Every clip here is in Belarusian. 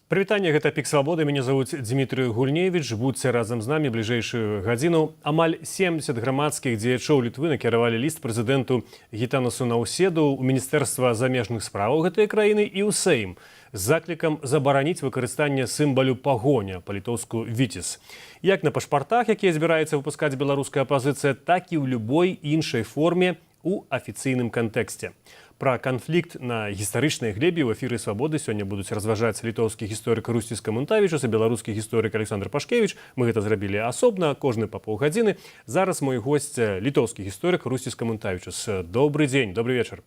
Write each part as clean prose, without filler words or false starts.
Прывітанне, гэта пік свабоды. Мяне завуць Дмітрый Гульневіч. Будзьце разам з намі бліжэйшую гадзіну. Амаль 70 грамадскіх дзеячоў Літвы накіравалі ліст прэзідэнту Гітанасу Наўседу ў Міністэрства замежных справаў гэтай краіны і ў Сейм з заклікам забараніць выкарыстанне сімвалю пагоня, па-літоўску «Віціс». Як на пашпартах, якія збіраецца выпускаць беларуская апазіцыя, так і ў любой іншай форме у афіцыйным кантэксце. Пра канфлікт на гістарычнай глебе ў эфіры «Свабоды» сёння будуць разважаць літоўскі гісторык Русціс Камунтавічус і беларускі гісторык Александр Пашкевіч. Мы гэта зрабілі асобна, кожны па паўгадзіны. Зараз мой госць літоўскі гісторык Русціс Камунтавічус. Добры дзень, добры вечар.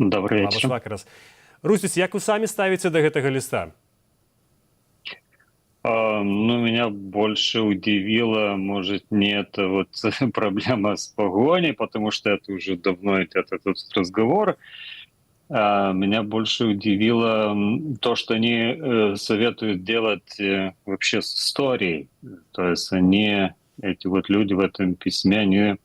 Добрый вечер. Русціс, як вы самі ставіце да гэтага ліста? Меня больше удивило, может, не это вот проблема с погоней, потому что это уже давно идет этот разговор. Меня больше удивило то, что они советуют делать вообще с историей. То есть эти вот люди в этом письме,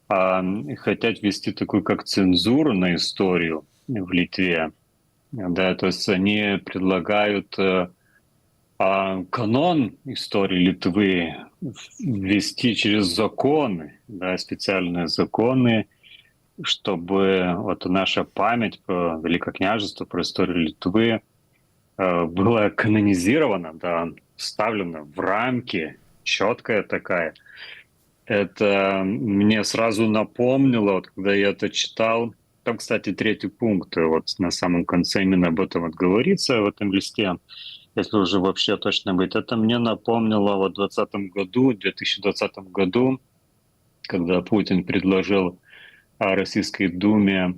они хотят вести такую как цензуру на историю в Литве. Да, то есть они предлагают канон истории Литвы ввести через законы, да, специальные законы, чтобы вот наша память про Великокняжество, про историю Литвы была канонизирована, да, вставлена в рамки, четкая такая. Это мне сразу напомнило, вот, когда я это читал, там, кстати, третий пункт, вот на самом конце именно об этом вот говорится в этом листе, если уже вообще точно быть. Это мне напомнило вот в 2020 году, когда Путин предложил Российской Думе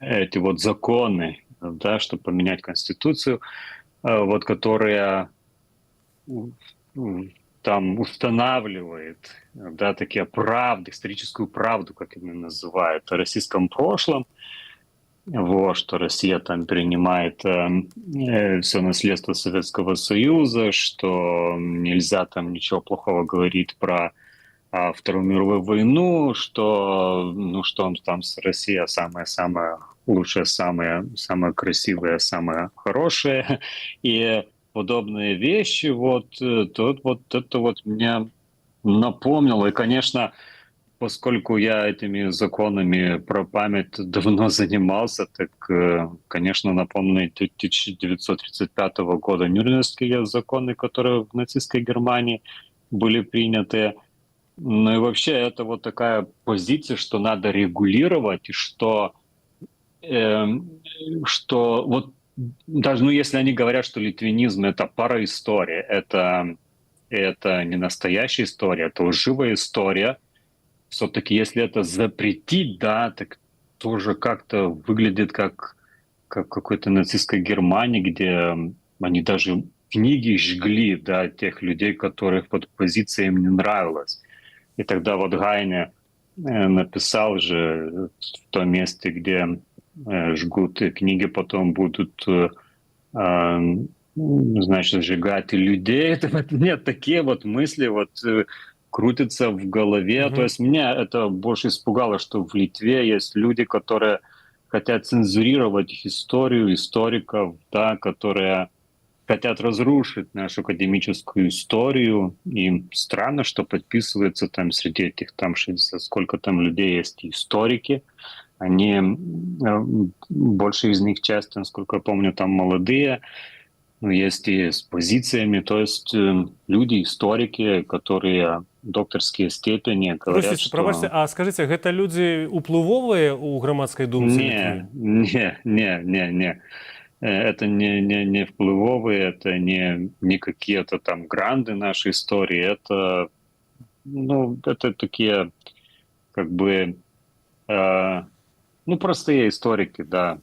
эти вот законы, да, чтобы поменять Конституцию, вот, которая там устанавливает, да, такие правды, историческую правду, как именно называют, о российском прошлом. Вот, что Россия там принимает все наследство Советского Союза, что нельзя там ничего плохого говорить про Вторую мировую войну, что, что там Россия самая-самая лучшая, самая красивая, самая хорошая, и подобные вещи, вот это вот мне напомнило, и, конечно, поскольку я этими законами про память давно занимался, так, конечно, напомню 1935 года Нюрнбергские законы, которые в нацистской Германии были приняты. Ну и вообще это вот такая позиция, что надо регулировать, и что вот даже если они говорят, что литвинизм — это параистория, это не настоящая история, это лживая история. Все-таки, если это запретить, да, так тоже как-то выглядит как какой-то нацистской Германии, где они даже книги жгли, да, тех людей, которых вот позиция им не нравилась. И тогда вот Гайне написал же в том месте, где жгут книги, потом будут, значит, сжигать людей. Это нет, такие вот мысли вот крутится в голове. То есть меня это больше испугало, что в Литве есть люди, которые хотят цензурировать историю, историков, да, которые хотят разрушить нашу академическую историю. И странно, что подписываются там среди этих там 60, сколько там людей есть историки. Они, больше из них часть, насколько я помню, там молодые. Есть и с позициями, то есть люди, историки, которые докторские степени говорят, Русіс, что... пробачте, а скажите, гэта люди уплывовые у громадской думцы? Не. Это не впливовые, это не какие-то там гранды нашей истории, это, это такие, как бы, простые историки, да.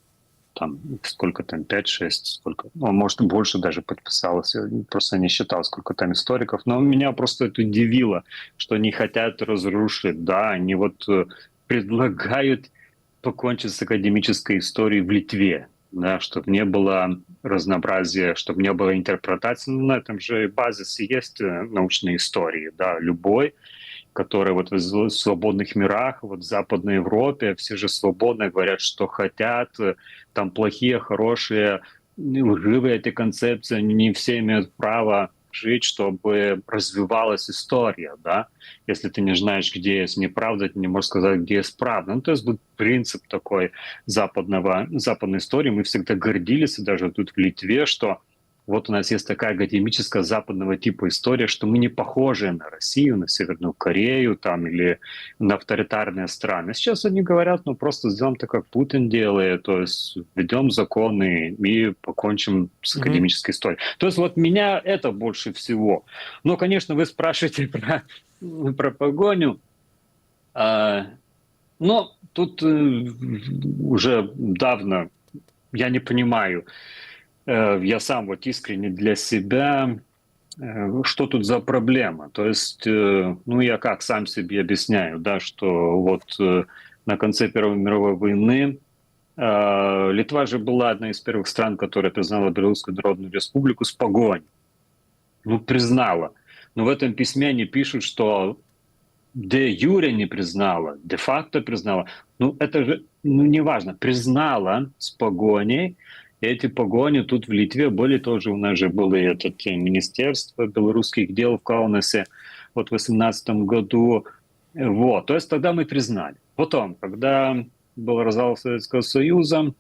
Там сколько там, 5-6, сколько, может, больше даже подписалось, я просто не считал, сколько там историков, но меня просто это удивило, что они хотят разрушить, да, они вот предлагают покончить с академической историей в Литве, да, чтобы не было разнообразия, чтобы не было интерпретации, на этом же базисе есть научные истории, да, любой, которые вот в свободных мирах, вот в Западной Европе, все же свободно говорят, что хотят, там плохие, хорошие лживые эти концепции, не все имеют право жить, чтобы развивалась история, да. Если ты не знаешь, где есть неправда, ты не можешь сказать, где есть правда. Ну, то есть вот принцип такой западной истории. Мы всегда гордились, и даже тут в Литве, что вот у нас есть такая академическая западного типа история, что мы не похожи на Россию, на Северную Корею там, или на авторитарные страны. Сейчас они говорят, ну просто сделаем так, как Путин делает, то есть введем законы и покончим с Мгм. академической историей. То есть вот меня это больше всего. Но, конечно, вы спрашиваете про погоню. А, но тут уже давно я не понимаю. Я сам вот искренне для себя, что тут за проблема. То есть, ну я как сам себе объясняю, да, что вот на конце Первой мировой войны Литва же была одной из первых стран, которая признала Белорусскую Народную Республику с погоней. Ну, признала. Но в этом письме они пишут, что де юре не признала, де факто признала. Ну, это же, ну, неважно. Признала с погоней. И эти погони тут в Литве были тоже. У нас же было это Министерство белорусских дел в Каунасе вот в 2018 году. Вот. То есть тогда мы признали. Потом, когда был развал Советского Союза,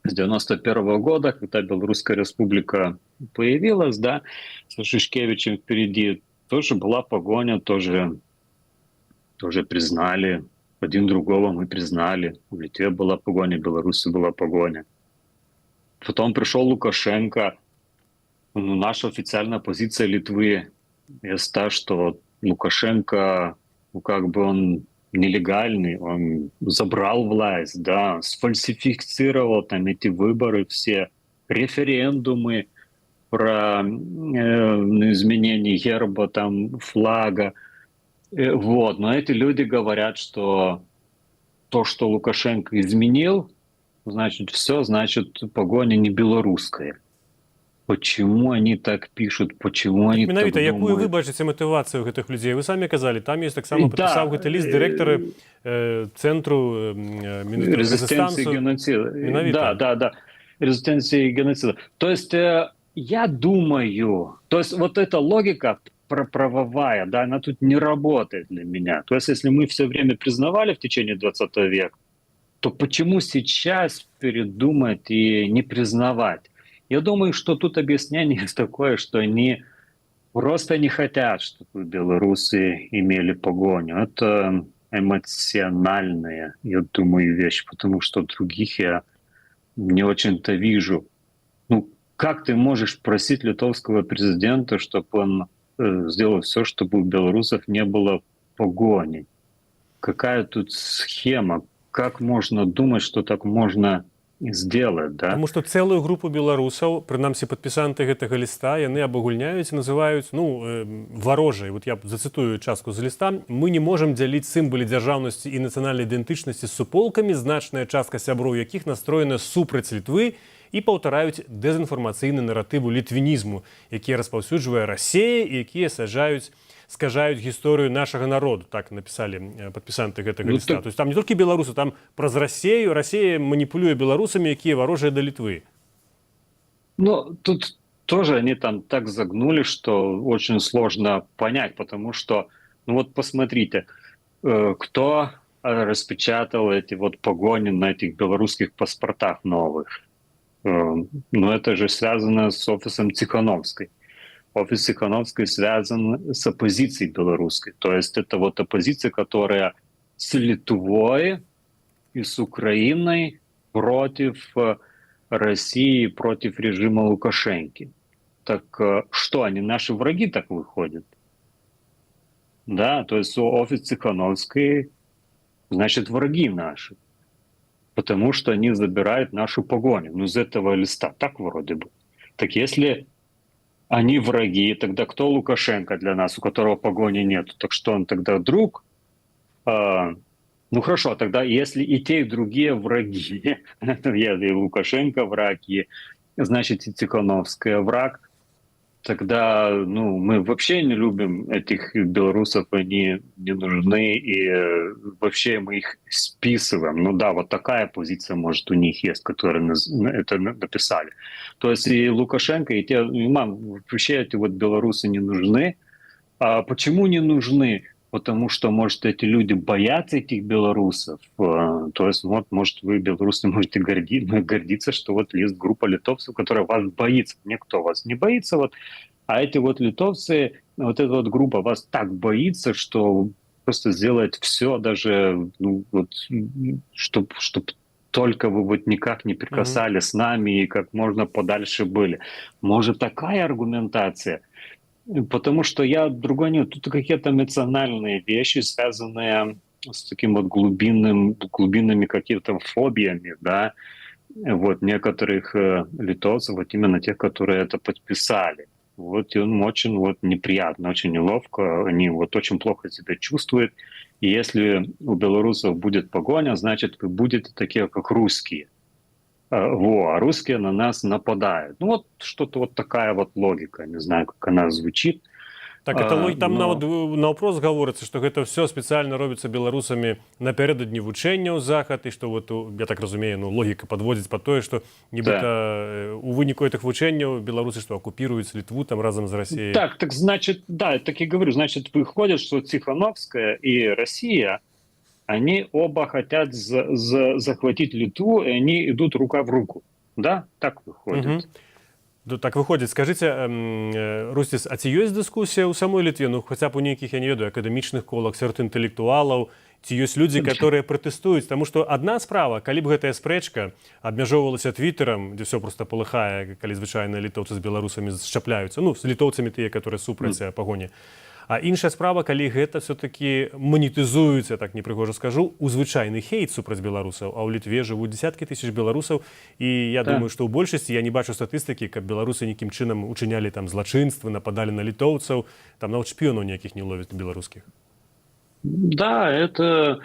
с 91 года, когда Белорусская республика появилась, да, с Шишкевичем впереди, тоже была погоня, тоже признали. Один другого мы признали. В Литве была погоня, в Беларуси была погоня. Потом пришел Лукашенко. Ну, наша официальная позиция Литвы есть та, что Лукашенко, ну, как бы он нелегальный, он забрал власть, да, сфальсифицировал там эти выборы все, референдумы про изменение герба, там, флага. Вот, но эти люди говорят, что то, что Лукашенко изменил, значит, все, значит, погоня не белорусская. Почему они так пишут? Почему Так они менавіта, так якую вы думают? бачыце матывацыю гэтых людзей? Вы самі казалі, там ёсць И таксама падпісаў да, гэты ліст дырэктары цэнтру резистенции рэзістансу геноцида. Да, менавіта. да, да. Резистенции геноцида. То есть я думаю, то есть вот эта логика правовая, да, она тут не работает для меня. То есть если мы все время признавали в течение 20 века, то почему сейчас передумать и не признавать? Я думаю, что тут объяснение такое, что они просто не хотят, чтобы белорусы имели погоню. Это эмоциональная, я думаю, вещь, потому что других я не очень-то вижу. Ну, как ты можешь просить литовского президента, чтобы он сделал все, чтобы у белорусов не было погони? Какая тут схема? Как можно думать, что так можно сделать, да? Таму што цэлую групу беларусаў, прынамсі падпісанты гэтага ліста, яны абагульняюць і называюць варожай. Вот я зацытую частку з ліста. Мы не можам дзяліць сімвалы дзяржаўнасці і нацыянальнай ідэнтычнасці з суполкамі, значная частка сяброў якіх настроена супраць Літвы і паўтараюць дэзінфармацыйны наратыву літвінізму, які распаўсюджвае Расія і якія скажаюць гісторыю нашага народу. Так напісалі падпісанты гэтага ліста. Так, То есть там не толькі беларусы, там праз Расею. Расія маніпулюе беларусамі, якія варожыя да Літвы. ну, тут тоже они там так загнули, что очень сложно понять, потому что, ну вот посмотрите, кто распечатал эти вот погони на этих белорусских паспортах новых. Ну, это же связано с офисом Тихановской. Офис Тихановской связан с оппозицией белорусской. То есть это вот оппозиция, которая с Литвой и с Украиной против России, против режима Лукашенко. Так что, они наши враги так выходят? Да, то есть офис Тихановской, значит, враги наши. Потому что они забирают нашу погоню. Ну, из этого листа так вроде бы. Так если они враги, тогда кто Лукашенко для нас, у которого погони нет? Так что он тогда друг? Ну хорошо, тогда если и те, и другие враги, и Лукашенко враг, и значит и Тихановская враг, тогда, ну, мы вообще не любим этих белорусов, они не нужны, и вообще мы их списываем. Ну да, вот такая позиция, может, у них есть, которые это написали. То есть и Лукашенко, и те, и вообще эти вот белорусы не нужны. А почему не нужны? Потому что, может, эти люди боятся этих белорусов. То есть, вот, может, вы, белорусы, можете гордиться, что вот есть группа литовцев, которая вас боится. Никто вас не боится, вот. А эти вот литовцы, вот эта вот группа вас так боится, что просто сделает все, даже, ну, вот, чтобы только вы вот никак не Мгм. прикасались с нами и как можно подальше были. Может, такая аргументация? Потому что я другой нет. Тут какие-то эмоциональные вещи, связанные с таким вот глубинными какими-то фобиями, да, вот некоторых литовцев, вот именно тех, которые это подписали. Вот и он очень вот неприятно, очень неловко, они вот очень плохо себя чувствуют. И если у белорусов будет погоня, значит, вы будете такие, как русские. А русские на нас нападают. Ну вот что-то вот такая вот логика, не знаю, как она звучит. Так это там Но на вопрос гаворыцца, што гэта все спецыяльна робіцца беларусамі напярэдадні вучэнняў захад і што вот я так разумею, ну логіка падводзіць па тое, што да. нібыта у выніку гэтых вучэнняў беларусы што акупіруюць літву там разам з Расіяй. Так значит, да, так и говорю, значит, выходит, что Тихановская и Россия, они оба хотят захватить Литву, и они идут рука в руку. Да, так Мгм. выходит. Ну, так выходзіць, скажыце, Русціс, а ці ёсць дыскусія ў самой Літве, ну хаця б у нейкіх, я не ведаю, акадэмічных колах сярод інтэлектуалаў, ці ёсць людзі, которые пратэстуюць, таму што адна справа, калі б гэтая спрэчка абмяжоўвалася твіттерам, дзе ўсё проста палыхае, калі звычайныя літоўцы з беларусамі зчапляюцца, ну з літоўцамі тыя, которые супраць пагоні. А іншая справа, калі гэта все-таки манетызуецца, так непрыгожа скажу, у звычайны хейт супраць беларусаў, а ў Літве жывуць дзесяткі тысяч беларусаў, і я думаю, што ў большасці я не бачу статыстыкі, каб беларусы нейкім чынам учынялі там злачынствы, нападалі на літоўцаў, там нават шпіёнаў ніякіх не ловяць беларускіх. Да, это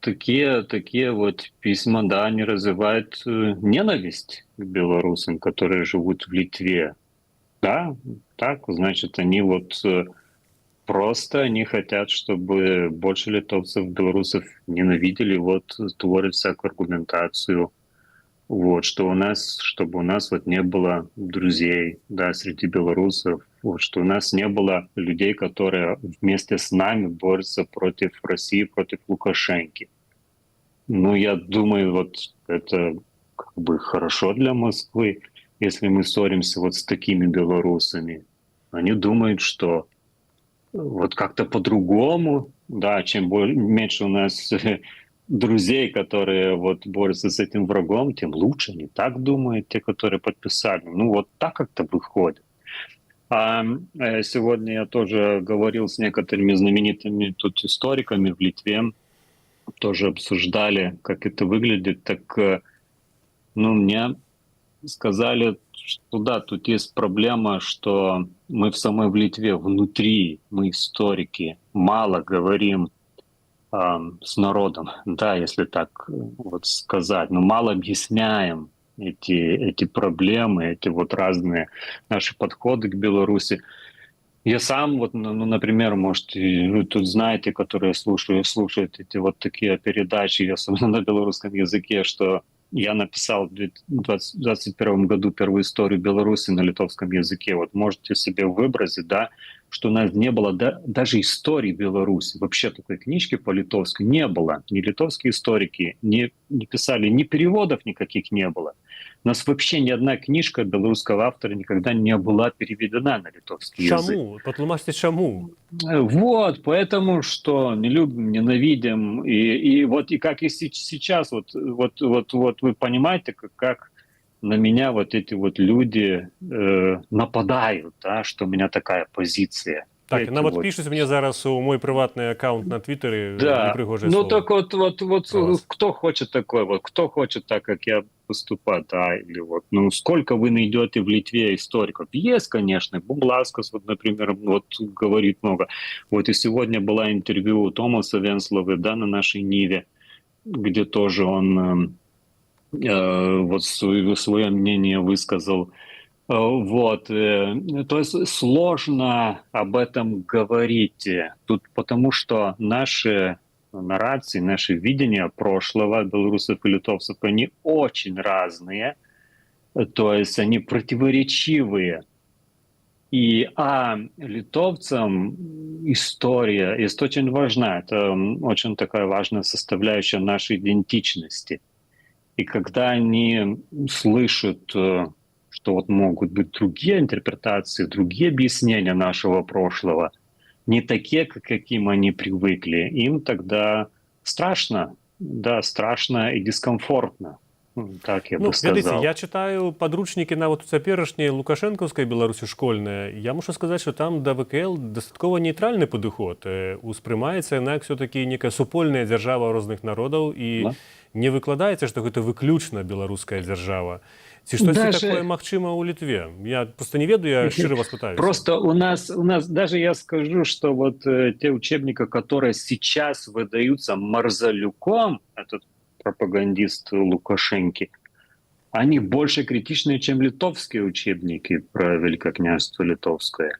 такие вот письма, да, они развивают ненависть к белорусам, которые живут в Литве. Да, так, значит, они вот просто они хотят, чтобы больше литовцев, белорусов ненавидели, вот творят всякую аргументацию, вот, что чтобы у нас вот не было друзей, да, среди белорусов, вот, что у нас не было людей, которые вместе с нами борются против России, против Лукашенки. Ну, я думаю, вот это как бы хорошо для Москвы, если мы ссоримся вот с такими белорусами. Они думают, что вот как-то по-другому, да, чем меньше у нас друзей, которые вот борются с этим врагом, тем лучше. Они так думают, те, которые подписали. Ну, вот так как-то выходит. Сегодня я тоже говорил с некоторыми знаменитыми тут историками в Литве, тоже обсуждали, как это выглядит. Так, ну, мне сказали, что да, тут есть проблема, что мы в Литве внутри, мы историки, мало говорим с народом, да, если так вот сказать, но мало объясняем эти проблемы, эти вот разные наши подходы к Беларуси. Я сам, вот, ну, например, может, вы тут знаете, которые слушают эти вот такие передачи, особенно на белорусском языке, что я написал в 2021 году первую историю Беларуси на литовском языке. Вот можете себе выбросить, да, что у нас не было даже истории Беларуси. Вообще такой книжки по-литовски не было. Ни литовские историки не писали, ни переводов никаких не было. У нас вообще ни одна книжка белорусского автора никогда не была переведена на литовский язык. Чаму? Патлумачце чаму? Вот, поэтому что не любим, ненавидим, и вот и как и сейчас, вот вы понимаете, как на меня вот эти вот люди нападают, да, что у меня такая позиция. Так, Эти нават вот. пишуць мне зараз у мой прыватны аккаунт на твиттере Да, непрыгожае ну слово. так вот про вас. кто хочет такое, вот кто хочет так, как я поступать, да, или вот, ну сколько вы найдете в Литве историков? Есть, конечно, Бумбласкас, вот, например, вот говорит много. Вот и сегодня было интервью у Томаса Венсловы, да, на нашей Ниве, где тоже он вот свое мнение высказал. Вот, то есть сложно об этом говорить тут, потому что наши наррации, наши видения прошлого белорусов и литовцев, они очень разные, то есть они противоречивые. Литовцам история есть очень важна, это очень такая важная составляющая нашей идентичности. И когда они слышат, что вот могут быть другие интерпретации, другие объяснения нашего прошлого, не такие, к каким они привыкли, им тогда страшно, да, страшно и дискомфортно, так я бы Ну, ведаеце, сказал. я читаю падручнікі нават у цяперашняй лукашэнкаўскай беларусі школьныя. Я мушу сказаць, што там да ВКЛ дастаткова нейтральны падыход. Успрымаецца інак все-таки некая супольная дзяржава розных народаў і Да. не выкладаецца, што гэта выключна беларуская дзяржава. Ці штосьці такое Даже магчыма ў Літве? Я просто не ведаю, я шчыра вас пытаюся. просто у нас даже я скажу, что вот те учебники, которые сейчас выдаются Марзалюком, этот пропагандист Лукашенки, они больше критичны, чем литовские учебники про Великокняжество Литовское.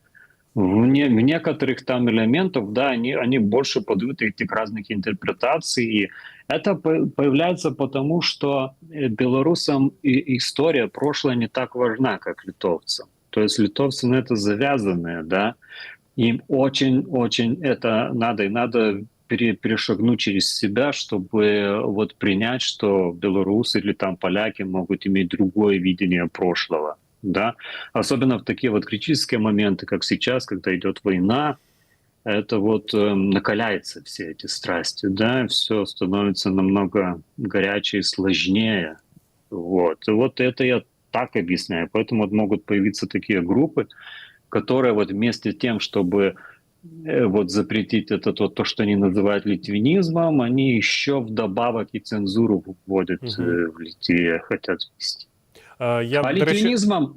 В некоторых там элементов, да, они больше подают этих разных интерпретаций. И это появляется потому, что белорусам история прошлое не так важна, как литовцам. То есть литовцы на это завязаны, да, им очень-очень это надо, и надо перешагнуть через себя, чтобы вот принять, что белорусы или там поляки могут иметь другое видение прошлого, да. Особенно в такие вот критические моменты, как сейчас, когда идет война, это вот накаляется все эти страсти, да, все становится намного горячее и сложнее. Вот. И вот это я так объясняю. Поэтому вот могут появиться такие группы, которые вот вместе с тем, чтобы вот запретить это то, что они называют литвинизмом, они еще вдобавок и цензуру вводят в Литве, хотят ввести. Я, А до речі, литвинизмом,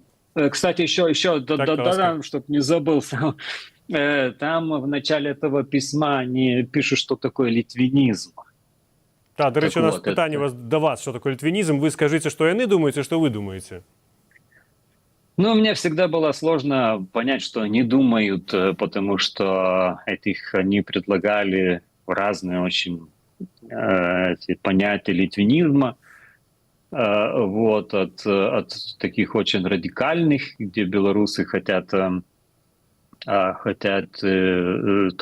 кстати, еще Так, ласка. додам, чтобы не забылся. Там в начале этого письма они пишут, что такое литвинизм. та, до речі, Так у нас вот, питання это... до вас, що таке літвінізм. Ви скажіть, що яны думаєте, що ви думаєте? Ну, мне всегда было сложно понять, что они думают, потому что они предлагали разные очень эти понятия литвинизма, вот, от таких очень радикальных, где белорусы хотят, то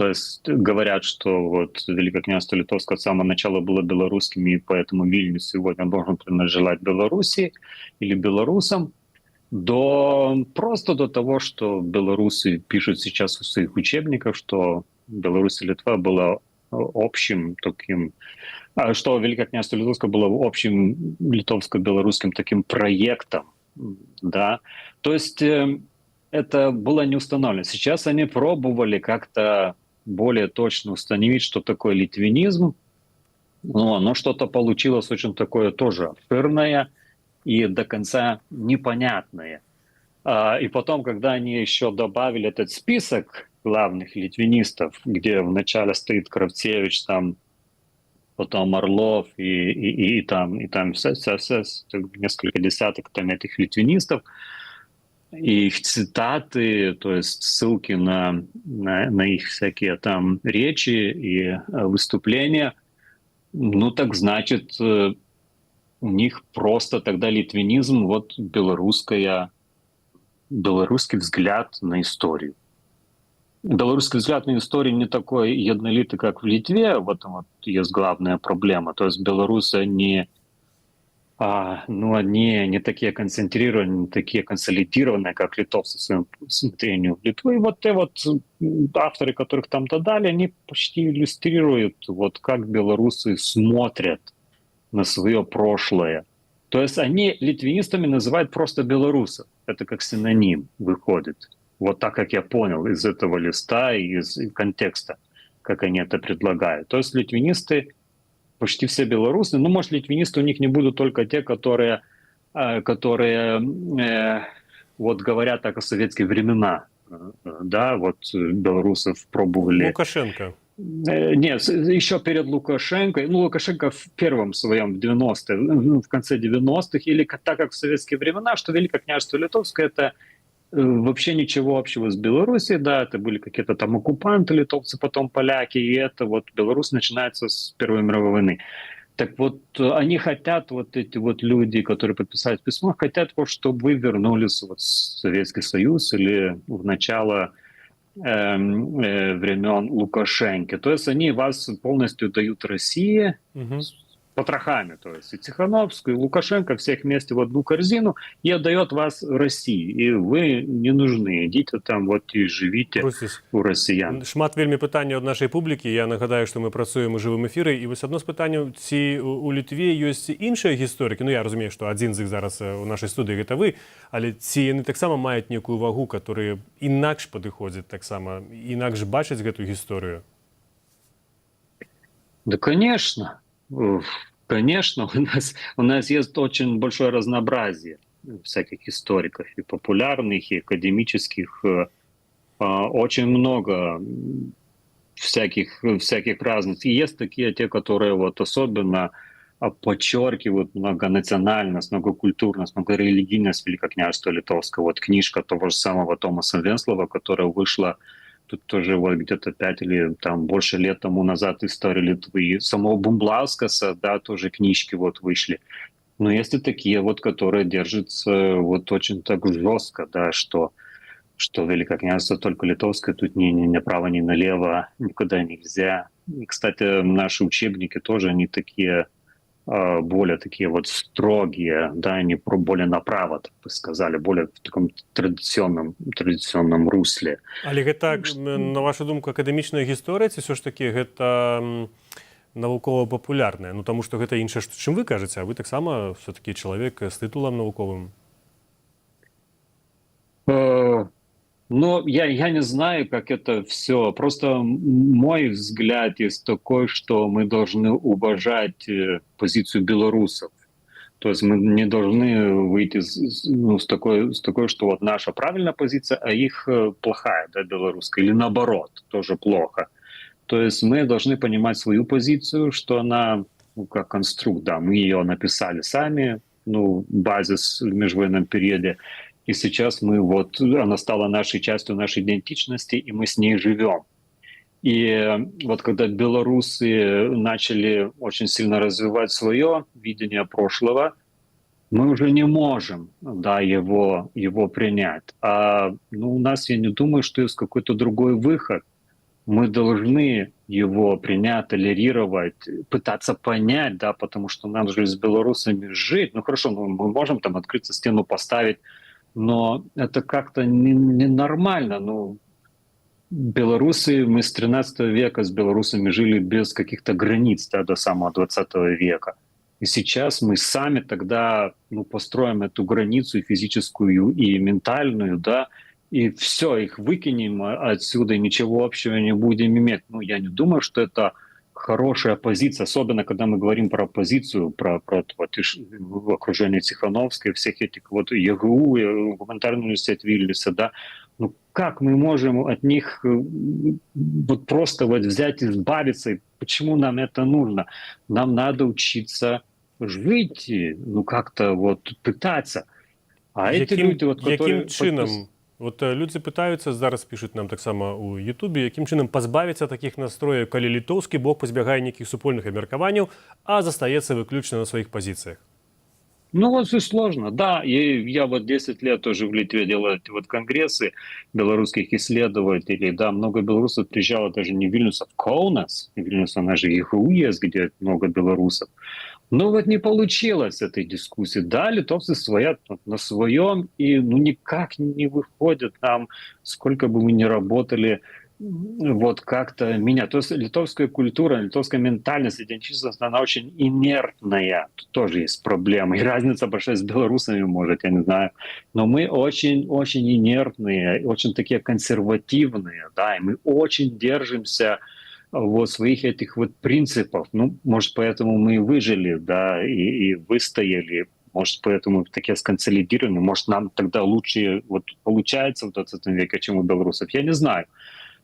есть говорят, что вот Великое княжество Литовское с самого начала было белорусским, и поэтому Вильнюс сегодня должен принадлежать Белоруссии или белорусам, просто до того, что белорусы пишут сейчас в своих учебниках, что Беларусь и Литва была общим таким, что Великое княжество Литовское было общим литовско-белорусским таким проектом, да. То есть это было не установлено. Сейчас они пробовали как-то более точно установить, что такое литвинизм, но что-то получилось очень такое тоже обширное и до конца непонятное. И потом, когда они еще добавили этот список главных литвинистов, где вначале стоит Кравцевич, там, потом Орлов и там несколько десяток там этих литвинистов, и их цитаты, то есть ссылки на их всякие там речи и выступления, ну так значит, у них просто тогда литвинизм, вот белорусский взгляд на историю. Белорусский взгляд на историю не такой еднолитый, как в Литве, в этом вот есть главная проблема. То есть белорусы, они не такие концентрированные, не такие консолидированные, как литовцы в своем смотрению в Литву. И вот те вот авторы, которых там додали, они почти иллюстрируют, вот как белорусы смотрят на свое прошлое. То есть они литвинистами называют просто белорусов. Это как синоним выходит. Вот так, как я понял из этого листа и из контекста, как они это предлагают. То есть литвинисты почти все белорусы. Ну, может, литвинисты у них не будут только те, которые вот говорят так о советские времена. Да, вот белорусов пробовали... Лукашенко. Нет, еще перед Лукашенко, ну, Лукашенко в первом своем, в 90-е, ну, в конце 90-х, или так как в советские времена, что Великое княжество Литовское — это вообще ничего общего с Белоруссией, да, это были какие-то там оккупанты литовцы, потом поляки, и это вот Беларусь начинается с Первой мировой войны. Так вот, они хотят, вот эти вот люди, которые подписали письмо, хотят, вот, чтобы вы вернулись вот в Советский Союз или в начало времен Лукашенко. То есть они вас полностью дают России Мгм. с потрохами, то есть и Тихановскую, и Лукашенко всех вместе в одну корзину и отдает вас России. И вы не нужны. Идите там вот и живите Русіс. у россиян. Шмат вельмі пытанняў ад нашай публікі. Я нагадаю, што мы працуем у жывым эфіры. І вось адно з пытанняў, ці у Літве ёсць іншыя гісторыкі. Ну, я разумею, што адзін з іх зараз у нашай студыі гэта вы, але ці яны таксама маюць некую вагу, которые інакш падыходзяць таксама, інакш бачаць гэтую гісторыю? Да, конечно. Конечно, у нас есть очень большое разнообразие всяких историков, и популярных, и академических. Очень много всяких разных. И есть такие, те, которые вот особенно подчеркивают многонациональность, многокультурность, многорелигийность Великого княжества Литовского. Вот книжка того же самого Томаса Венслова, которая вышла тут тоже вот где-то 5 или там больше лет тому назад, «История Литвы», и самого Бумблаускаса, да, тоже книжки вот вышли. Но есть и такие вот, которые держатся вот очень так жестко, да, что Великое княжество только литовское, тут ни направо, ни налево никуда нельзя. И, кстати, наши учебники тоже, они такие, более такие вот строгие, да, они более направо, так бы сказали, более в таком традиционном русле. Але гэта, на вашу думку, акадэмічная гісторыя, ці ўсё ж такі гэта навукова-папулярная? Ну, таму што гэта іншае, чым вы кажаце, а вы таксама все-таки чалавек з тытулам навуковым. Но я не знаю, как это все. Просто мой взгляд есть такой, что мы должны уважать позицию белорусов. То есть мы не должны выйти с такой, что вот наша правильная позиция, а их плохая, да, белорусская, или наоборот, тоже плохо. То есть мы должны понимать свою позицию, что она, ну, как конструкт, да, мы ее написали сами, ну, базис в межвоенном периоде. И сейчас она стала нашей частью нашей идентичности, и мы с ней живем. И вот когда белорусы начали очень сильно развивать свое видение прошлого, мы уже не можем, да, его принять. У нас, я не думаю, что есть какой-то другой выход. Мы должны его принять, толерировать, пытаться понять, да, потому что нам же с белорусами жить. Ну хорошо, мы можем там открыться, стену поставить, но это как-то ненормально. Белорусы, мы с 13 века с белорусами жили без каких-то границ, да, до самого 20 века. И сейчас мы сами тогда построим эту границу и физическую, и ментальную, да, и все, их выкинем отсюда, и ничего общего не будем иметь. Я не думаю, что это хорошая позиция, особенно когда мы говорим про оппозицию, про окружение Тихановской, всех этих вот ЕГУ, гуманитарный университет Вильнюса, да. Как мы можем от них вот просто вот взять и избавиться? И почему нам это нужно? Нам надо учиться жить, как-то вот пытаться. А эти люди, вот, которые... Яким чином? От людзі пытаюцца, зараз пішуць нам таксама ў Ютубе, якім чынам пазбавіцца такіх настрояў, калі літоўскі бок пазбягае нейкіх супольных абмеркаванняў, а застаецца выключна на сваіх пазіцыях. Вот все сложно, да. И я вот 10 лет тоже в Литве делаю эти вот конгрессы белорусских исследователей, да, много белорусов приезжало даже не в Вильнюс, а в Каунас. В Вильнюс, она же ЕГУ есть, где много белорусов. Но вот не получилось этой дискуссии. Да, литовцы стоят на своем и никак не выходят нам, сколько бы мы ни работали, вот как-то менять. То есть литовская культура, литовская ментальность, идентичность, она очень инертная. Тут тоже есть проблема. И разница большая с белорусами, может, я не знаю. Но мы очень-очень инертные, очень такие консервативные, да, и мы очень держимся вот своих этих вот принципов. Может, поэтому мы и выжили, да, и выстояли. Может, поэтому такие сконсолидированы. Может, нам тогда лучше вот получается в 20 веке, чем у белорусов. Я не знаю.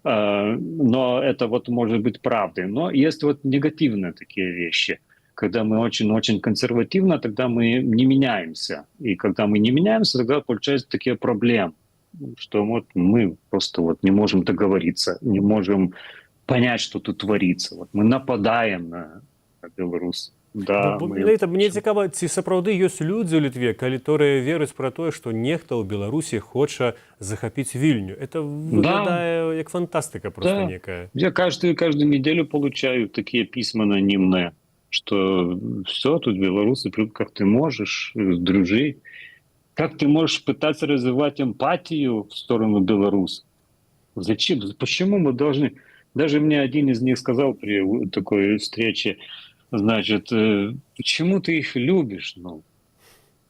Но это вот может быть правдой. Но есть вот негативные такие вещи. Когда мы очень-очень консервативно, тогда мы не меняемся. И когда мы не меняемся, тогда получаются такие проблемы, что вот мы просто вот не можем договориться, не можем понять, что тут творится. Вот мы нападаем на Беларусь. Да, мы... Менавіта мне цікава, ці сапраўды ёсць людзі ў Літве, которые веруюць пра тое, што нехта ў Беларусі хоча захапіць Вільню. Это выглядае як фантастыка просто Да. некая. Я каждую неделю получаю такие письма анонимные, что все, тут белорусы придут, как ты можешь, дружи. Как ты можешь пытаться развивать эмпатию в сторону белорусов? Зачем? Почему мы должны... Даже мне один из них сказал при такой встрече, значит, почему ты их любишь? Ну,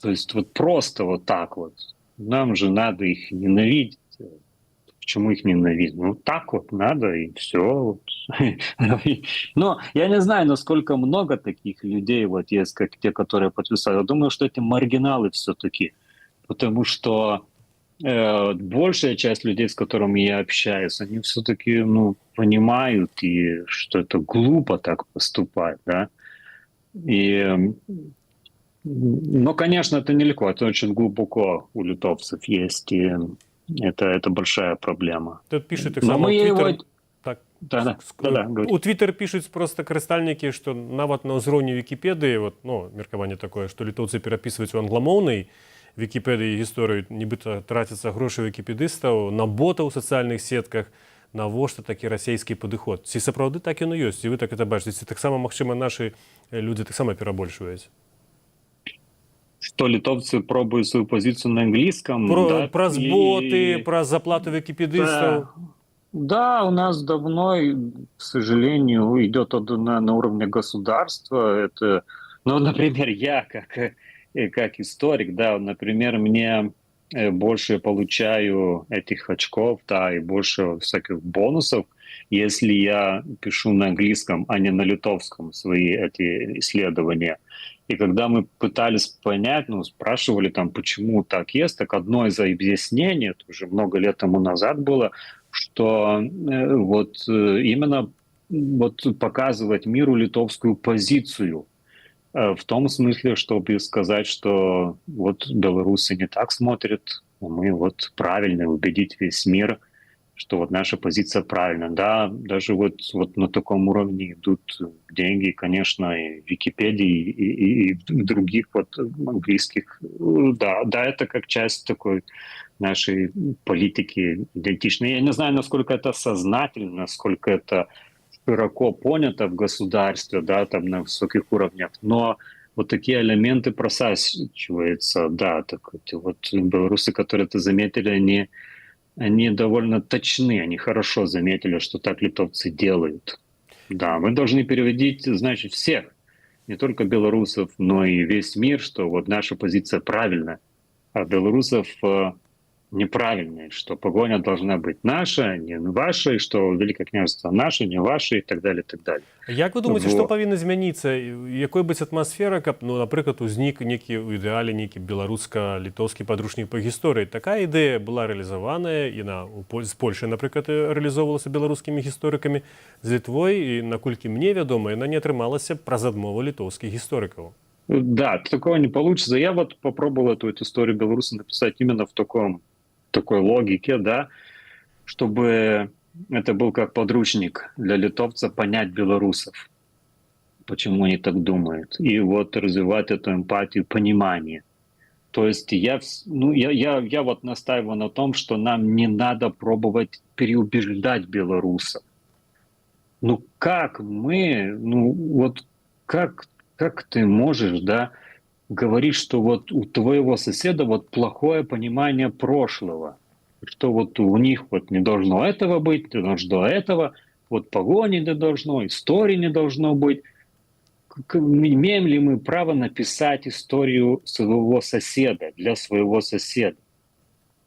то есть вот просто вот так вот. Нам же надо их ненавидеть. Почему их ненавидеть? Ну, так вот надо, и все. Но я не знаю, насколько много таких людей вот есть, как те, которые подписали. Я думаю, что это маргиналы все-таки. Потому что большая часть людей, с которыми я общаюсь, они все-таки понимают, и что это глупо так поступать, да. Но, конечно, это нелегко, это очень глубоко у литовцев есть, и это большая проблема. Тут пишет так Но само мы у Твиттер. его... Да, у Твиттер пишуць проста карыстальнікі, што нават на ўзроўні Вікіпедыі, вот, меркаванне такое, што літоўцы перапісваюць у англамоўнай Вікіпедыі гісторыю, нібыта трацяцца грошы вікіпедыстаў на ботаў у сацыяльных сетках, навошта такі расійскі падыход. Ці сапраўды так яно ёсць, і вы так это бачыце, ці таксама, магчыма, нашы людзі таксама перабольшваюць? Что литовцы пробуют свою позицию на английском. Праз боты, праз заплату вікіпедыстаў. Да, у нас давно, к сожалению, идет на уровне государства. Это, например, я как историк, да, например, мне больше получаю этих очков, да, и больше всяких бонусов, если я пишу на английском, а не на литовском свои эти исследования. И когда мы пытались понять, спрашивали там, почему так есть, так одно из объяснений, это уже много лет тому назад было, что вот именно вот показывать миру литовскую позицию, в том смысле, чтобы сказать, что вот белорусы не так смотрят, мы вот правильно, убедить весь мир, что вот наша позиция правильная. Да, даже вот на таком уровне идут деньги, конечно, и в Википедии, и в других вот английских. Да, это как часть такой нашей политики идентичной. Я не знаю, насколько это сознательно, насколько это широко понято в государстве, да, там на высоких уровнях, но вот такие элементы просачиваются, да, так вот белорусы, которые это заметили, они довольно точны, они хорошо заметили, что так литовцы делают. Да, мы должны переводить, значит, всех, не только белорусов, но и весь мир, что вот наша позиция правильная, а белорусов неправильная, что погоня должна быть наша, не ваша, и что Великое княжество наше, не ваше, и так далее, и так далее. Як вы думаеце, што павінна змяніцца? Якой быць атмасфера, каб, напрыклад, узнік некі ў ідэале нейкі беларуска-літоўскі падручнік па гісторыі? Такая ідэя была рэалізаваная, яна з Польшай, напрыклад, рэалізоўвалася беларускімі гісторыкамі, з Літвой, і, наколькі мне вядома, яна не атрымалася праз адмову літоўскіх гісторыкаў. Да, такого не получится. Я вот попробовал эту историю белоруса написать именно в такой логике, да, чтобы это был как подручник для литовца понять белорусов, почему они так думают, и вот развивать эту эмпатию, понимание. То есть я вот настаиваю на том, что нам не надо пробовать переубеждать белорусов. Как ты можешь, да, говорить, что вот у твоего соседа вот плохое понимание прошлого, что вот у них вот не должно этого быть, не должно этого, вот погони не должно, истории не должно быть. Имеем ли мы право написать историю своего соседа, для своего соседа?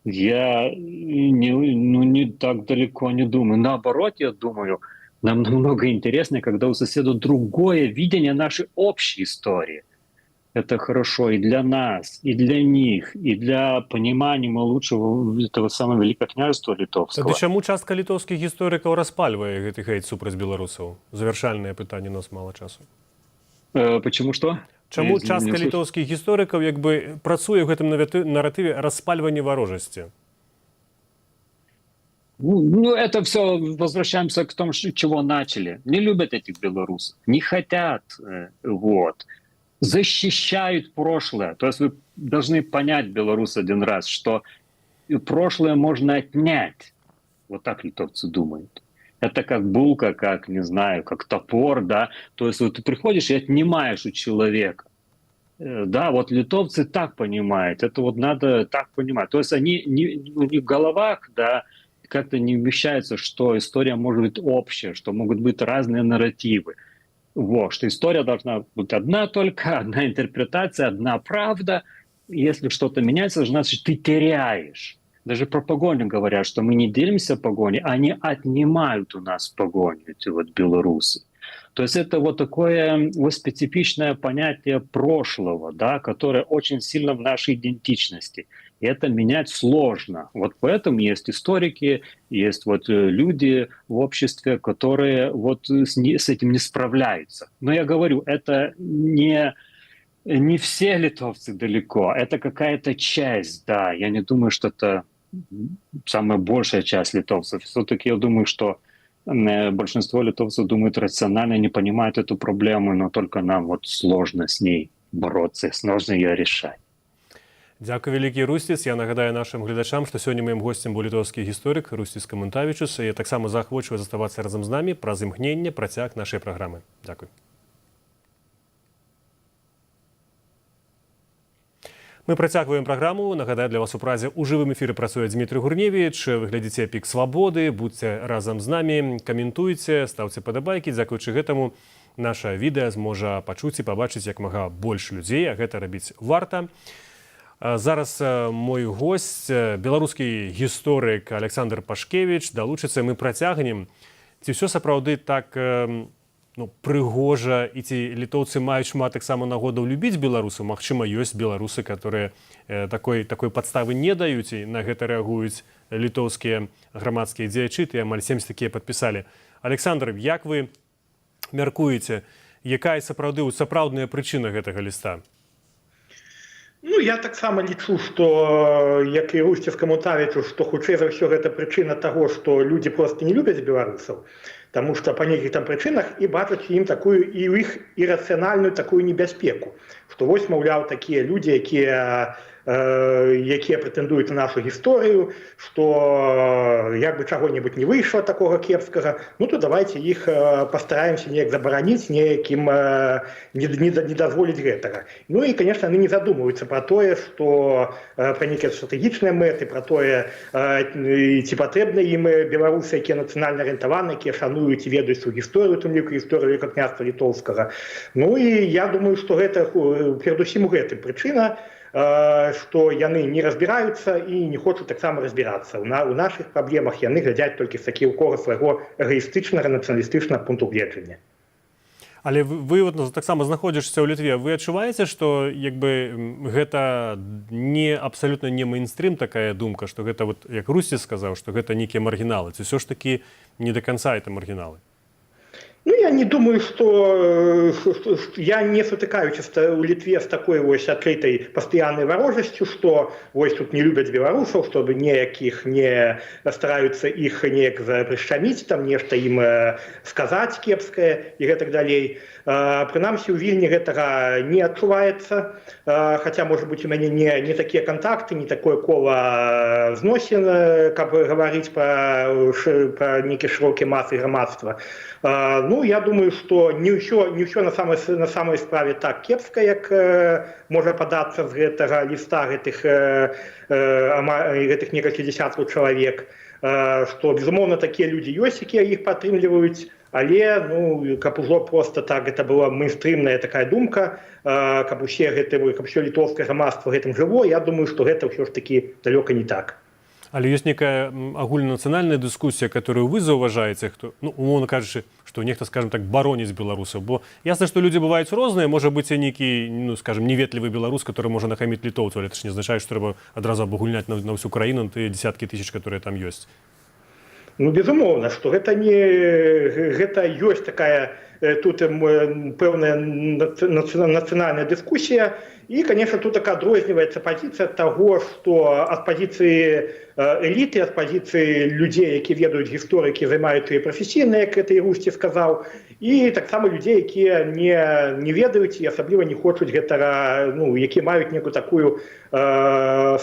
Я не так далеко не думаю. Наоборот, я думаю, нам намного интереснее, когда у соседа другое видение нашей общей истории. Это хорошо и для нас, и для них, и для понимания лучшего этого самого Великого княжества Тады Литовского. чаму частка літоўскіх гісторыкаў распальвае гэты хейт супраць беларусаў? Завяршальнае пытанне, у нас мала часу. Почему что? Чаму Я не частка слышу. літоўскіх гісторыкаў як бы працуе ў гэтым наратыве распальвання варожасці? Ну, это все возвращаемся к тому, чего начали. Не любят этих белорусов, не хотят, вот, защищают прошлое. То есть вы должны понять, белорусы, один раз, что прошлое можно отнять. Вот так литовцы думают. Это как булка, как, не знаю, как топор, да. То есть вот ты приходишь и отнимаешь у человека. Да, вот литовцы так понимают, это вот надо так понимать. То есть они не в головах, да, как-то не вмещается, что история может быть общая, что могут быть разные нарративы. Вот, что история должна быть одна только, одна интерпретация, одна правда. Если что-то меняется, значит, ты теряешь. Даже про погоню говорят, что мы не делимся погоней, они отнимают у нас погоню, эти вот белорусы. То есть это вот такое вот специфичное понятие прошлого, да, которое очень сильно в нашей идентичности. И это менять сложно. Вот поэтому есть историки, есть вот люди в обществе, которые вот с этим не справляются. Но я говорю, это не все литовцы далеко, это какая-то часть, да. Я не думаю, что это самая большая часть литовцев. Все-таки я думаю, что большинство литовцев думают рационально, не понимают эту проблему, но только нам вот сложно с ней бороться, сложно ее решать. Дзякуй вялікі, Русціс. Я нагадаю нашим глядачам, што сёння маім госцем быў літоўскі гісторык Русціс Камунтавічус. І таксама заахвочваю заставацца разам з намі праз імгненне працяг нашай праграмы. Дзякуй. Мы працягваем праграму. Нагадаю для вас у празе ў жывым эфіры працуе Дмітрый Гурневіч. Вы глядзіце «Пік свабоды», будьце разам з намі, каментуйце, стаўце падабайкі. Дзякуючы гэтаму наша відэа зможа пачуць і пабачыць як мага больш людзей, а гэта рабіць варта. Зараз мой госць, беларускі гісторык Александр Пашкевіч, далучыцца. Мы працягнем. Ці ўсё сапраўды так прыгожа, і ці літоўцы маюць шмат таксама нагодаў любіць беларусаў? Магчыма, ёсць беларусы, которые такой падставы не даюць, і на гэта рэагуюць літоўскія грамадскія дзеячы, і амаль 70 такія падпісалі. Александр, як вы мяркуеце, якая сапраўдная прычына гэтага ліста? Ну, я таксама лічу, што, як і Русціс Камунтавічус, што хутчэй за ўсё гэта прычына таго, што людзі проста не любяць беларусаў, таму што па нейкіх там прычынах і бачаць ім такую і ў іх ірацыянальную такую небяспеку, што вось, маўляў, такія людзі, якія прэтэндуюць на нашу гісторыю, што як бы чаго-небудзь не выйшла такога кепскага, ну то давайте іх пастараемся неяк забараніць, неякім не дазволіць гэтага. Ну і, конечно, яны не задумваюцца пра тое, што пра нейкія стратэгічныя мэты, пра тое, ці патрэбна ім беларусы, якія нацыянальна арыентаваны, якія шануюць і ведаюць сваю гісторыю, тым ліку гісторыю Великага княства літоўскага. Ну і я думаю, што гэта перадусім у гэтым прычына, што яны не разбіраюцца і не хочуць таксама разбірацца. У нашых праблемах яны глядзяць толькі з такога свайго эгоістычнага, нацыяналістычнага пункту гледжання. Але вы таксама знаходзішся ў Літве. Вы адчуваеце, што гэта абсалютна не мейнстрым такая думка, што гэта, як Русціс сказаў, што гэта нейкія маргіналы, ці ўсё ж такі не да канца это маргіналы? Ну, я не думаю, что я не сутыкаюся у Литве с такой вось открытой постоянной ворожестью, что вось тут не любят белорусов, чтобы неяких не стараются их неяк запрещамить, там нешта им сказать кепское и так далее. Прынамсі у Вільні гэтага не адчуваецца, хотя, может быть, у мяне не такія контакты, не такое кола зносін, каб гаварыць про нейкія шырокія масы грамадства. Ну, я думаю, что не ўсё на самой справе так кепска, як можа падацца з гэтага ліста гэтых некалькі десяткаў чалавек, што, безумоўна, такія людзі ёсць, якія іх падтрымліваюць, але, ну, каб ужо просто так, гэта была мейнстрымная такая думка, каб усё літоўскае грамадства гэтым жыло, я думаю, што гэта ўсё ж такі далёка не так. Але ёсць некая агульнанацыянальная дыскусія, которую вы заўважаеце, хто, ну, умоўна кажучы, што нехта, скажем так, бароніць беларусаў, бо ясна, што людзі бываюць розныя, можа быць і нейкі, ну, скажем, неветлівы беларус, который можа нахаміць літоўцу, але это ж не азначае, што трэба адразу абагульняць на ўсю краіну, на тыя дзесяткі тысяч, которые там ёсць. Ну, безумоўна, што гэта ёсць такая тут пэўная нацыянальная дыскусія, і, конечно, тут так адрозніваецца пазіцыя таго, што ад пазіцыі эліты, ад пазіцыі людзей, які ведаюць гісторыю, які займаюцца прафесійна, як гэта Ірусці сказаў, і таксама людзей, якія не ведаюць і асабліва не хочуць гэтага, ну, які маюць некую такую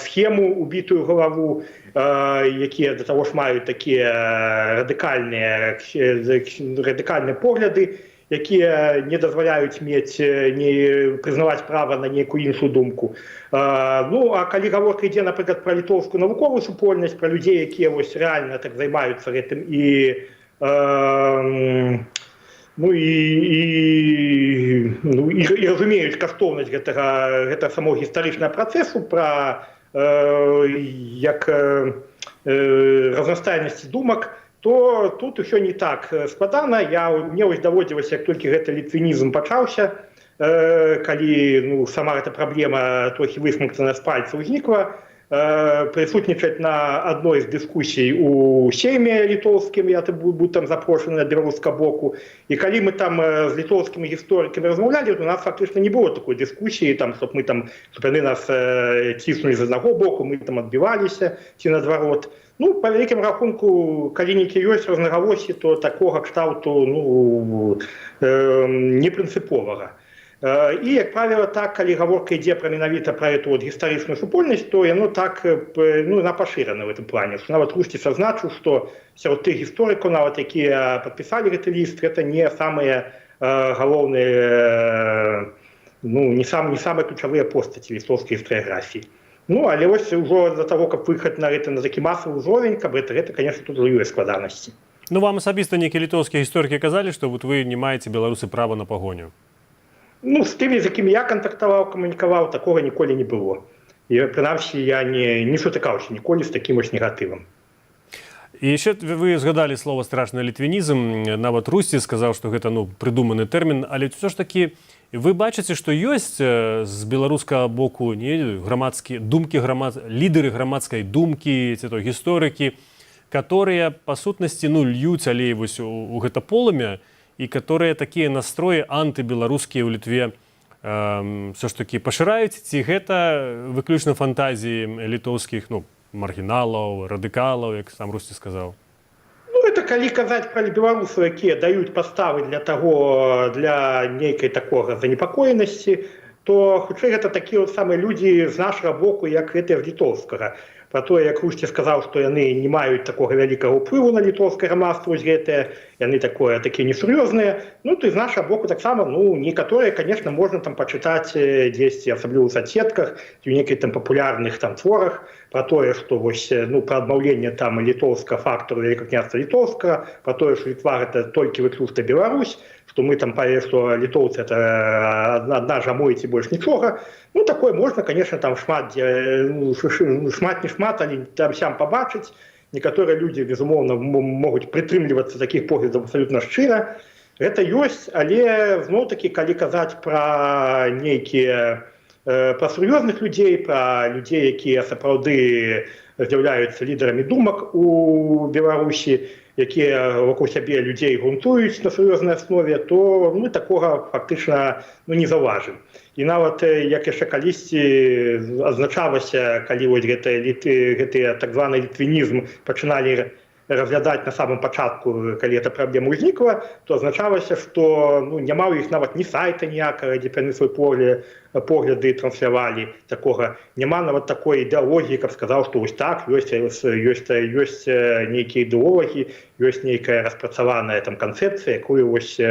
схему, убітую галаву, якія да таго ж маюць такія радыкальныя погляды, якія не дазваляюць мець, не прызнаваць права на нейкую іншую думку. Ну, а калі гаворка ідзе, напрыклад, пра літоўскую навуковую супольнасць, пра людзей, якія вось рэальна так займаюцца гэтым і разумеюць каштоўнасць гэтага самого гістарычнага працэсу, пра як разнастайнасці думак, то тут усё не так складана. Мне вось даводзілася, як толькі гэты літвінізм пачаўся, калі, ну, сама эта праблема трохі высмактана з пальца ўзнікла, прысутнічаць на адной з дыскусій у сейме літоўскім, я быў там запрошаны ад беларускага боку, і калі мы там з літоўскімі гісторыкамі размаўлялі, у нас фактычна не было такой дыскусіі, чтоб яны нас ціснулі з аднаго боку, мы там адбіваліся ці наадварот. Ну, па вялікім рахунку, калі нейкі ёсць рознагалоссі, то такога кшталту, ну, не прынцыповага. І, як правіла, так, калі гаворка ідзе менавіта пра эту гістарычную супольнасць, то яно так, ну, яна пашырана в гэтым плане. Нават Русці сазначыў, што сярод тых гісторыкаў, нават якія падпісалі гэты ліст, гэта не самыя галоўныя, ну, не самыя ключавыя постаці літоўскай гістарыяграфіі. Ну, але вось ужо з-за таго, каб выехаць на такі масавы ўзровень, каб гэта, конечно, тут ёсць складанасці. Ну, вам асабіста нейкія літоўскія гісторыкі казалі, што вот вы не маеце, беларусы, права на пагоню? Ну, з тымі, з якімі я кантактаваў, камунікаваў, такога ніколі не было. І, прынамсі, я не сутыкаўся ніколі з такім вось негатывам. І яшчэ вы згадалі слова страшны літвінізм, нават Русці сказаў, што гэта, ну, прыдуманы тэрмін, але ўсё ж такі вы бачыце, што ёсць з беларускага боку грамадскія думкі, лідары грамадскай думкі, ці то гісторыкі, которые, па сутнасці, ну, льюць алей вось у гэта полымя, і которые такія настроі антыбеларускія ў Літве ўсё ж такі пашыраюць, ці гэта выключна фантазіі літоўскіх, ну, маргіналаў, радыкалаў, як сам Русці сказаў? Ну, это калі казаць пра беларусаў, якія даюць паставы для нейкай такога занепакоенасці, то хутчэй гэта такія самыя людзі з нашага боку, як гэтыя з літоўскага. Пра тое, як Русці сказаў, што яны не маюць такога вялікага ўплыву на літоўскае грамадства, гэтыя, яны такія несур'ёзныя. Ну, то з нашага боку таксама, ну, некаторыя, конечно, можна там пачытаць дзесьці, асабліва ў сацсетках, ці ў нейкіх там папулярных там творах, пра тое, што вось, ну, пра адмаўленне там літоўскага фактару Вялікага княства літоўскага, пра тое, што Літва гэта толькі выключна Беларусь, што мы там што літоўцы это адна жамой ці больш нічога. Ну, такое можна, конечно, там шмат не шмат, але там сям пабачыць. Некаторыя людзі, безумоўна, могуць прытрымлівацца такіх поглядаў абсалютна шчыра. Гэта ёсць, але зноў-такі, калі казаць пра нейкія, пра сур'ёзных людзей, пра людзей, якія сапраўды з'яўляюцца лідарамі думак у Беларусі, якія вакол сябе людзей грунтуюць на сур'ёзнай аснове, то мы такога фактычна, ну, не заўважым. І нават, як яшчэ калісьці адзначалася, калі вось гэты так званы літвінізм пачыналі разглядаць на самым пачатку, калі эта праблема ўзнікла, то азначалася, што, ну, няма ў іх нават ні сайта ніякага, дзе яны свой погляды транслявалі, такога. Няма нават такой ідэалогіі, каб сказаў, што вось так, ёсць нейкія ідэолагі, ёсць нейкая распрацаваная там канцэпцыя, якую вось,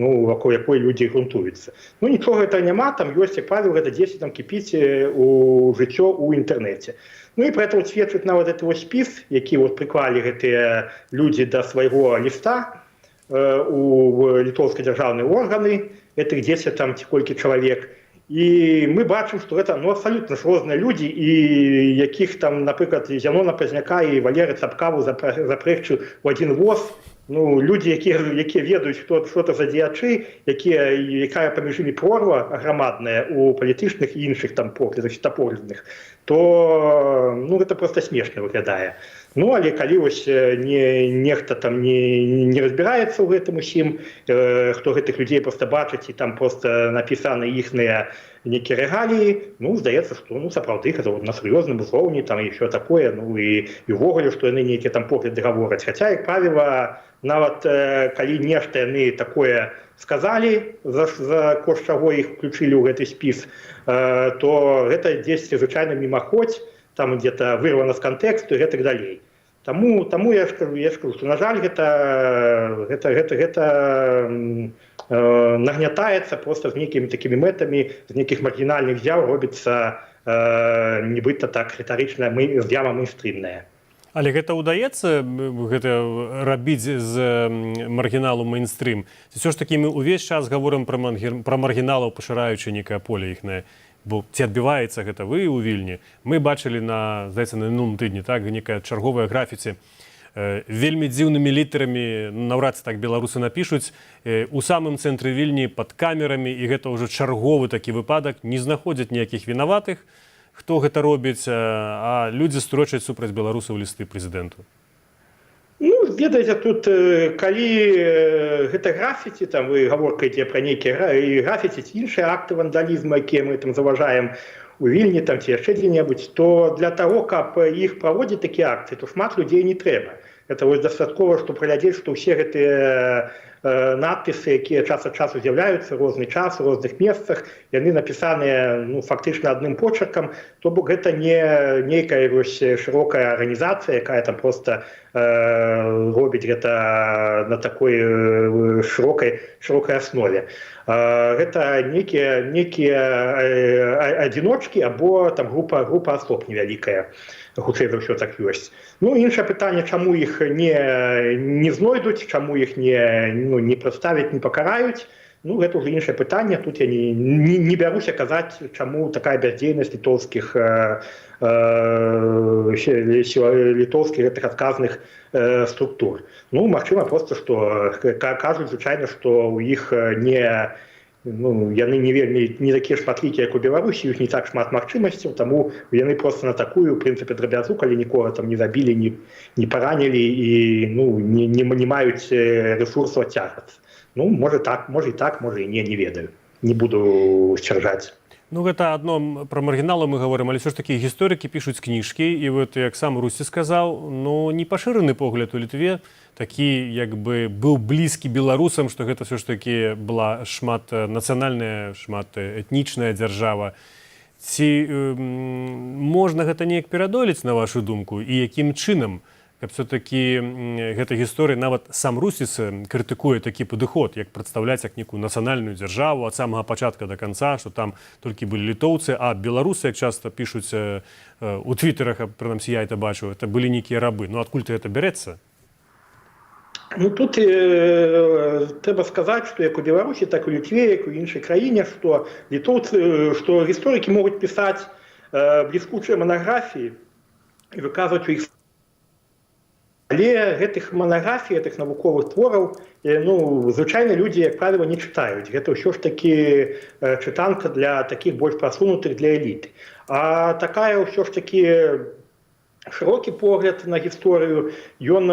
ну, вакол якой людзі грунтуюцца. Ну, нічога гэтага няма, там ёсць, як правіла, гэта дзесьці там кіпіць у жыццё ў інтэрнэце. Ну і пра гэта сведчыць нават гэты спіс, які прыклалі гэтыя людзі да свайго ліста у літоўскія дзяржаўныя органы, гэтых 10 там ці колькі чалавек. і мы бачым, што гэта абсалютна ж розныя людзі, і якіх там, напрыклад, Зянона Пазняка і Валеры Цапкаву запрэчыў у адзін воз. Людзі, якія ведаюць, што это за дзеячы, якая паміж імі прорва грамадная у палітычных і іншых там поглядах, святапоглядных, то гэта проста смешна выглядае. Але калі вось нехта там не разбіраецца ў гэтым усім, хто гэтых людзей проста бачыць, і там проста напісаны іхныя нейкія рэгаліі, здаецца, што сапраўды гэта на сур'ёзным узроўні там і ўсё такое, і ўвогуле, што яны нейкія там погляды гавораць. Хаця, як правіла, нават калі нешта яны такое сказалі, за кошт чаго іх включылі ў гэты спіс, то гэта дзесьці звычайна мімаходзь, там где-то вырвана з кантэксту і гэтак далей. Таму я ж кажу, што, на жаль, гэта нагнятаецца проста з нейкімі такімі мэтамі, з нейкіх маргінальных з'яў робіцца нібыта так рытарычная з'ява мейнстрымная. Але гэта ўдаецца гэта рабіць з маргіналу мейнстрым? Ці ўсё ж такі мы ўвесь час гаворым пра маргіналаў, пашыраючы некае поле іхнае? Бо ці адбіваецца гэта вы ў Вільні? Мы бачылі здаецца, на мінулым тыдні, так, некае чарговае графіці вельмі дзіўнымі літарамі, наўрад ці так беларусы напішуць, у самым цэнтры Вільні пад камерамі, і гэта ўжо чарговы такі выпадак, не знаходзяць ніякіх вінаватых, хто гэта робіць, а людзі строчаць супраць беларусаў лісты прэзідэнту. Ведаеце, тут калі гэта графіці, там вы гаворка ідзе пра нейкія графіці ці іншыя акты вандалізму, якія мы там заўважаем у Вільні там ці яшчэ дзе-небудзь, то для таго, каб іх праводзіць такія акцыі, то шмат людзей не трэба. Гэта вось дастаткова, што праглядзець, што ўсе гэтыя надпісы, якія час ад часу з'яўляюцца, розны час, у розных месцах, яны напісаныя фактычна адным почеркам, то бок гэта не нейкая шырокая арганізацыя, якая там проста робіць гэта на такой шырокай аснове. Гэта нейкія адзіночкі або там група асоб невялікая, хутчэй за ўсё так ёсць. Іншае пытанне, чаму іх не знойдуць, чаму іх не прадставяць, не пакараюць, гэта ўжо іншае пытанне. Тут я не бяруся казаць, чаму такая бяздзейнасць літоўскіх гэтых адказных структур. Магчыма, проста, што кажуць, звычайна, што ў іх яны не вельмі не такія шматлікія, як у Беларусі, іх не так шмат магчымасцяў, таму яны проста на такую, у прынцыпе, драбязу, калі нікога там не забілі, не паранілі і не маюць рэсурсу адцягацца. Можа так, можа і так, можа і не ведаю. Не буду сцвярджаць. Гэта адно пра маргіналаў мы гаворым, але ўсё ж такі гісторыкі пішуць кніжкі, і вот, як сам Русі сказаў, не пашыраны погляд у Літве, такі, як бы, быў блізкі беларусам, што гэта ўсё ж такі была шмат нацыянальная, шмат этнічная дзяржава. Ці можна гэта неяк пераадолець, на вашу думку, і якім чынам? Каб все-таки гэта гісторыя, нават сам Русіс крытыкуе такі падыход, як прадстаўляць як нейкую нацыянальную дзяржаву ад самага пачатка да канца, што там толькі былі літоўцы, а беларусы, як часта пішуць у твіттерах, прынамсі я это бачу, это былі нейкія рабы. Адкуль гэта бярэцца? Тут трэба сказаць, што як у Беларусі, так і у Літве, як у іншай краіне, што гісторыкі могуць пісаць бліскучыя манаграфіі і выказваць у іх. Але гэтых манаграфій, гэтых навуковых твораў, звычайна людзі, як правіла, не чытаюць. Гэта ўсё ж такі чытанка для такіх больш прасунутых, для эліты. А такая ўсё ж такі шырокі погляд на гісторыю, ён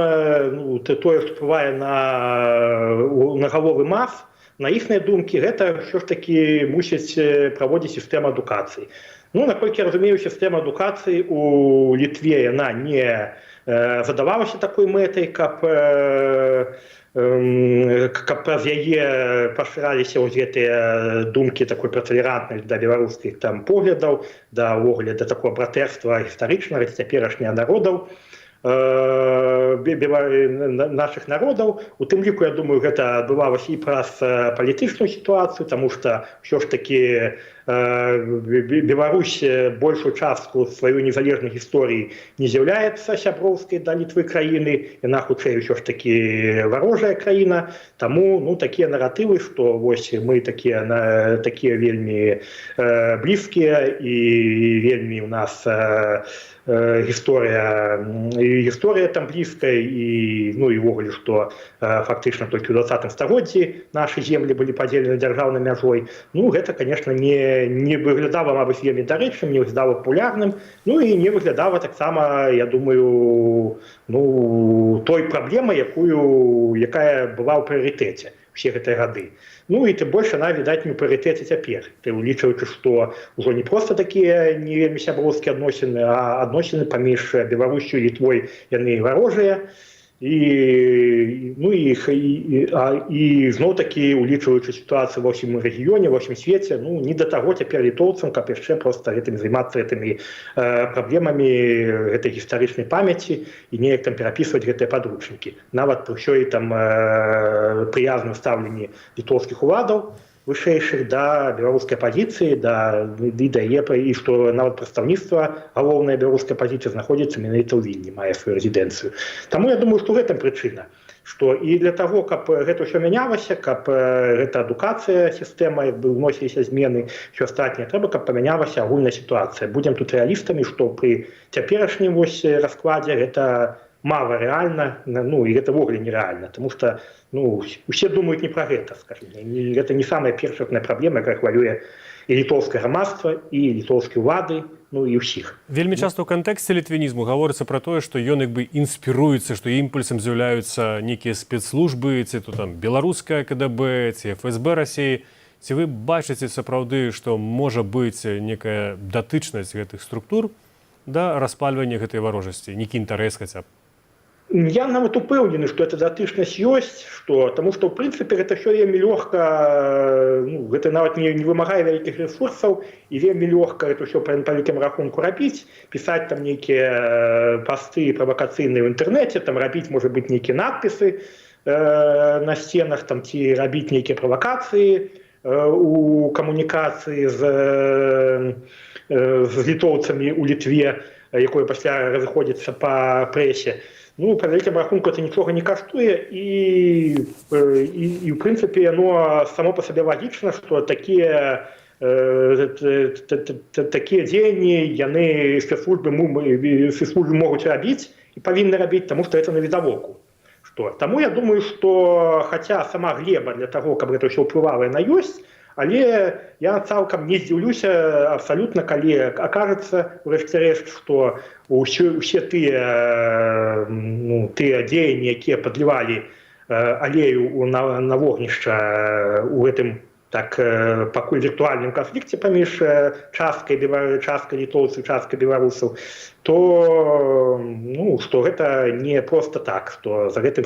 тое, што ўплывае на галовы мас, на іхныя думкі, гэта ўсё ж такі мусіць праводзіць сістэма адукацыі. Наколькі я разумею, сістэма адукацыі у Літве, яна не задавалася такой мэтай, каб праз яе пашыраліся гэтыя думкі такой праталерантнасць да беларускіх там поглядаў, да ўвогуле да такого братэрства гістарычнага ці цяперашняга народаў. наших народаў. У тым ліку, я думаю, гэта адбывалася і праз палітычную сітуацыю, таму што ўсё ж такі Беларусь большую частку сваёй незалежнай гісторыі не з'яўляецца сяброўскай да Літвы краіны, яна хутчэй ўсё ж такі варожая краіна, таму такія наратывы, што вось мы такія вельмі блізкія і вельмі у нас гісторыя там блізкая і ўвогуле, што фактычна толькі ў 20 стагоддзі нашы землі былі падзелены дзяржаўнай мяжой. Гэта, конечно, не выглядала, мабыць, вельмі дарэчным, не выглядала папулярным, і не выглядала таксама, я думаю, той праблемай, якая была ў прыярытэце ўсе гэтыя гады. І тым больш яна, відаць, не ў прыярытэце цяпер, улічваючы, што ўжо не проста такія не вельмі сяброўскія адносіны, а адносіны паміж Беларусю і Літвой яны варожыя. І зноў-такі, улічваючы сітуацыю ва ўсім рэгіёне, ва ўсім свеце, не да таго цяпер літоўцам, каб яшчэ проста гэтым займацца гэтымі праблемамі гэтай гістарычнай памяці і неяк там перапісваць гэтыя падручнікі. Нават пры ўсёй там прыязным стаўленні літоўскіх уладаў вышэйшых да беларускай апазіцыі, і што нават прадстаўніцтва галоўнае беларускай апазіцыі знаходзіцца менавіта ў Вільні, мае сваю рэзідэнцыю. Таму я думаю, што гэтым прычына, што і для таго, каб гэта ўсё мянялася, каб гэта адукацыя, сістэма, ўносіліся змены, ўсё астатняе, трэба, каб памянялася агульная сітуацыя. Будзем тут рэалістамі, што пры цяперашнім раскладзе гэта мала рэальна, і гэта ввогуле нерэальна, таму што усе думаюць не пра гэта, скажем. Гэта не самая першая праблема, якая хвалюе і літоўскае грамадства, і літоўскія ўлады, і ўсіх. Вельмі часта ў кантэксце літвінізму гаворыцца пра тое, што ён інспіруецца, што імпульсам з'яўляюцца нейкія спецслужбы, ці то там беларуская КДБ, ці ФСБ Расіі. Ці вы бачыце сапраўды, што можа быць некая датычнасць гэтых структур да распальвання гэтай варожасці, нейкі інтарэс хаця б? Я нават упэўнены, што эта датычнасць ёсць, таму што, ў прынцыпе, гэта ўсё вельмі лёгка, гэта нават не вымагае вялікіх рэсурсаў, і вельмі лёгка гэта ўсё па вялікім рахунку рабіць, пісаць там нейкія пасты правакацыйныя ў інтэрнэце, там рабіць, можа быць, нейкія надпісы на сценах, там ці рабіць нейкія правакацыі у камунікацыі з літоўцамі ў Літве, якое пасля разыходзіцца па прэсе. Па вялікім рахунку это нічога не каштуе, і ў прынцыпе яно само па сабе лагічна, што такія дзеянні яны спецслужбы могуць рабіць і павінны рабіць, таму што гэта навідавоку. Таму я думаю, што хаця сама глеба для таго, каб гэта ўсё ўплывала, яна ёсць, але я цалкам не здзіўлюся абсалютна, калі акажацца, урэшце-рэшт, што ўсе тыя дзеянні, якія падлівалі алею на вогнішча ў гэтым пакуль віртуальным канфлікце паміж часткай літоўцаў, часткай беларусаў, то што гэта не проста так, што за гэтым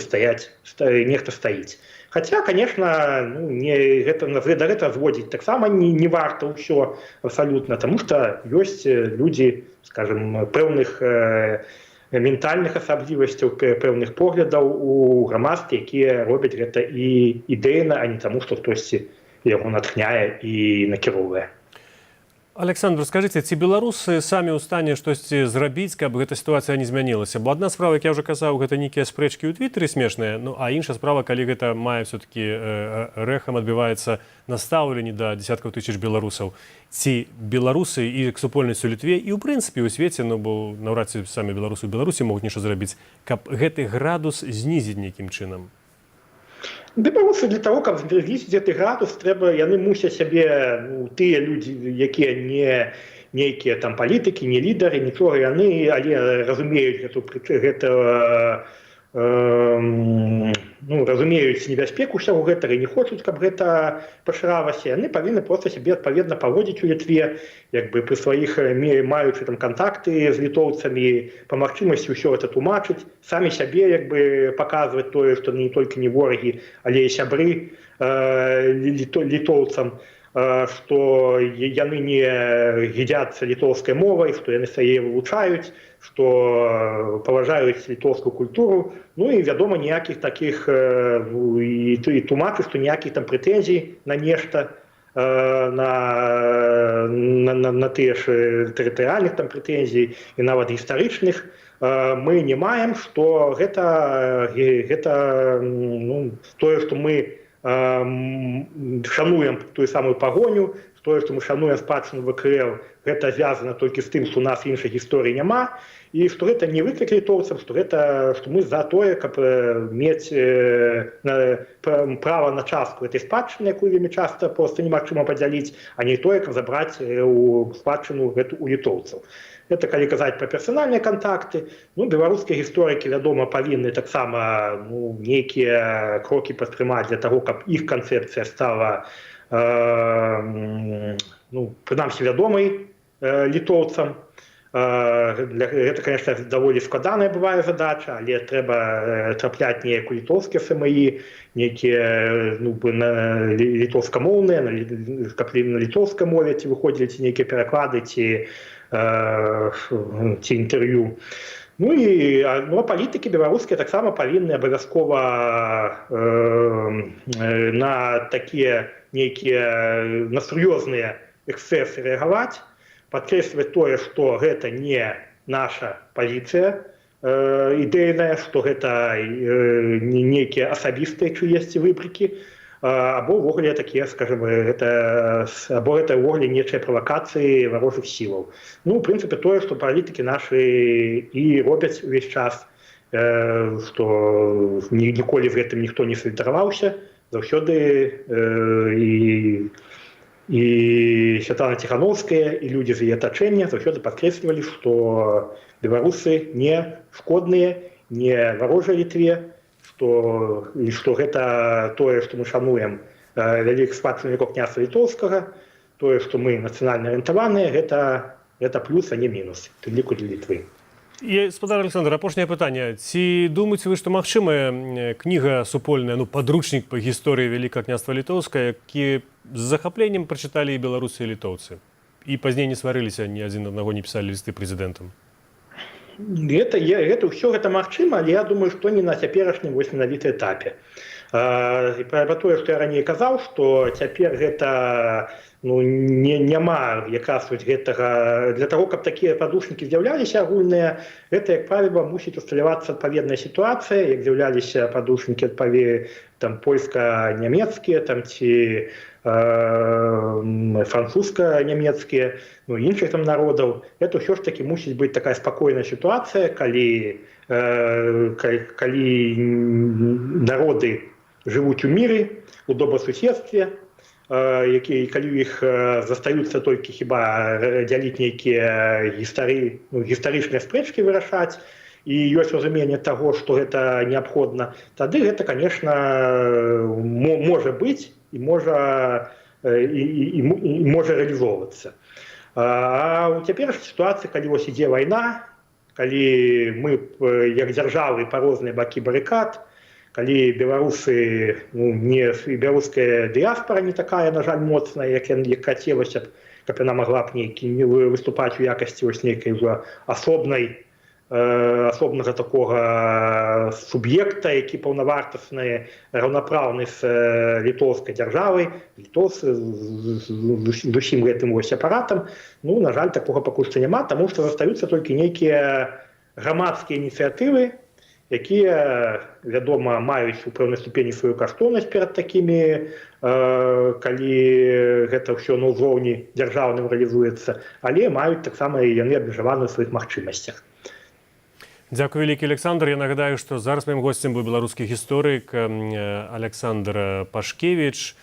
нехта стаіць. Хаця, конечно, да гэта зводзіць таксама не варта ўсё абсалютна, таму што ёсць людзі, скажем, пэўных ментальных асаблівасцяў, пэўных поглядаў у грамадстве, якія робяць гэта і ідэйна, а не таму, што хтосьці яго натхняе і накіроўвае. Александр, скажыце, ці беларусы самі ў стане штосьці зрабіць, каб гэта сітуацыя не змянілася? Бо адна справа, як я ўжо казаў, гэта нейкія спрэчкі ў твітары смешныя, а іншая справа, калі гэта мае все-таки рэхам адбіваецца на стаўленні да дзесяткаў тысяч беларусаў. Ці беларусы і супольнасць у Літве і ў прынцыпе ў свеце, бо наўрад ці самі беларусы ў Беларусі могуць нешта зрабіць, каб гэты градус знізіць нейкім чынам? Беларусы для того, каб знізіць гэты градус, яны мусяць сябе, тыя людзі, якія не нейкія там палітыкі, не лідары, нічога, яны, але разумеюць разумеюць небяспеку ўсяго гэтага і не хочуць, каб гэта пашыралася, яны павінны проста сябе адпаведна паводзіць у Літве, пры сваіх маючы там кантакты з літоўцамі, па магчымасці ўсё гэта тлумачыць, самі сябе паказваць тое, што не толькі не ворагі, але і сябры літоўцам. што яны не гідзяцца літоўскай мовай, што яны яе вывучаюць, што паважаюць літоўскую культуру. Ну і, вядома, ніякіх такіх і тлумачу, што ніякіх там прэтэнзій на нешта, на тыя ж тэрытарыяльных там прэтэнзій і нават гістарычных мы не маем, што гэта тое, што мы шануем тую самую пагоню, тое, што мы шануем спадчыну ВКЛ, гэта звязана толькі з тым, што у нас іншай гісторыі няма, і што гэта не выклік літоўцам, што мы за тое, каб мець права на частку гэтай спадчыны, якую вельмі часта проста немагчыма падзяліць, а не тое, каб забраць у спадчыну гэту у літоўцаў. Это калі казаць пра персанальныя кантакты. Ну, беларускія гісторыкі, вядома, павінны таксама нейкія крокі прадпрымаць для таго, каб іх канцэпцыя стала прынамсі вядомай літоўцам. Гэта, конечно, даволі складаная бывае задача, але трэба трапляць неяк у літоўскія СМІ, нейкія літоўскамоўныя, каб на літоўскай мове ці выходзілі ці нейкія пераклады ці інтэрв'ю. Ну і палітыкі беларускія таксама павінны абавязкова на такія нейкія на сур'ёзныя эксцэсы рэагаваць, падкрэсліваць тое, што гэта не наша пазіцыя ідэйная, што гэта нейкія асабістыя чыесьці выбрыкі, або ўвогуле такія, скажем, або гэта ўвогуле нечыя правакацыі варожых сілаў. Ну, у прынцыпе, тое, што палітыкі нашы і робяць увесь час, што ніколі з гэтым ніхто не салідараваўся, заўсёды і Святлана Ціхановская, і людзі з яе атачэння заўсёды падкрэслівалі, што беларусы не шкодныя, не варожыя Літве, што гэта тое, што мы шануем вялікіх спадчыннікаў княства літоўскага, тое, што мы нацыянальна арыентаваныя, гэта плюс, а не мінус, тым ліку для Літвы. І, спадар Александр, апошняе пытанне. Ці думаеце вы, што магчымая кніга супольная, падручнік па гісторыі Вялікага княства літоўскага, які з захапленнем прачыталі і беларусы, і літоўцы? І пазней не сварыліся, ні адзін аднаго не пісалі лісты прэзідэнтам? Ўсё гэта магчыма, але я думаю, што не на цяперашнім менавіта этапе. Пра тое, што я раней казаў, што цяпер гэта няма якраз гэтага, для таго, каб такія падручнікі з'яўляліся агульныя, гэта, як правіла, мусіць усталявацца адпаведная сітуацыя, як з'яўляліся падручнікі польска-нямецкія ці французска-нямецкія, іншых там народаў. Это ўсё ж такі мусіць быць такая спакойная сітуацыя, калі народы жывуць у міры, у добрасуседстве, калі ў іх застаюцца толькі хіба дзяліць нейкія гістарычныя спрэчкі вырашаць, і ёсць разуменне таго, што гэта неабходна, тады гэта, конечно, можа быць і можа рэалізоўвацца. А ў цяперашняй сітуацыі, калі вось ідзе вайна, калі мы, як дзяржавы, па розныя бакі барыкад, калі беларуская дыяспара не такая, на жаль, моцная, як хацелася б, каб яна магла б выступаць у якасці нейкай асобнага такога суб'екта, які паўнавартасны, раўнапраўны з літоўскай дзяржавай, літоўцы з усім гэтым апаратам. На жаль, такога пакуль што няма, таму што застаюцца толькі нейкія грамадскія ініцыятывы, якія, вядома, маюць у пэўнай ступені сваю каштоўнасць перад такімі, калі гэта ўсё на ўзроўні дзяржаўным рэалізуецца, але маюць таксама і яны абмежаваны ў сваіх магчымасцях. Дзякуй вялікі, Александр. Я нагадаю, што зараз маім госцем быў беларускі гісторык Александр Пашкевіч,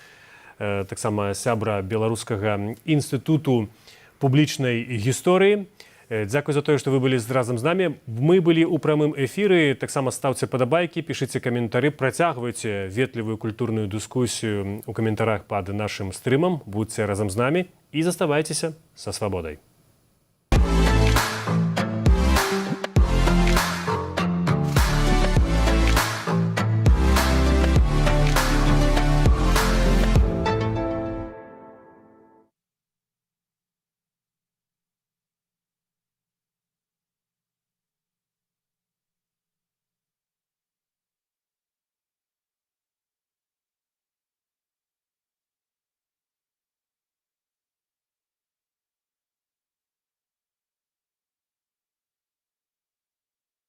таксама сябра Беларускага інстытуту публічнай гісторыі. Дзякуй за тое, што вы былі разам з намі. Мы былі ў прамым эфіры. Таксама стаўце падабайкі, пішыце каментары, працягвайце ветлівую культурную дыскусію ў каментарах пад нашым стрымам. Будзьце разам з намі і заставайцеся са свабодай.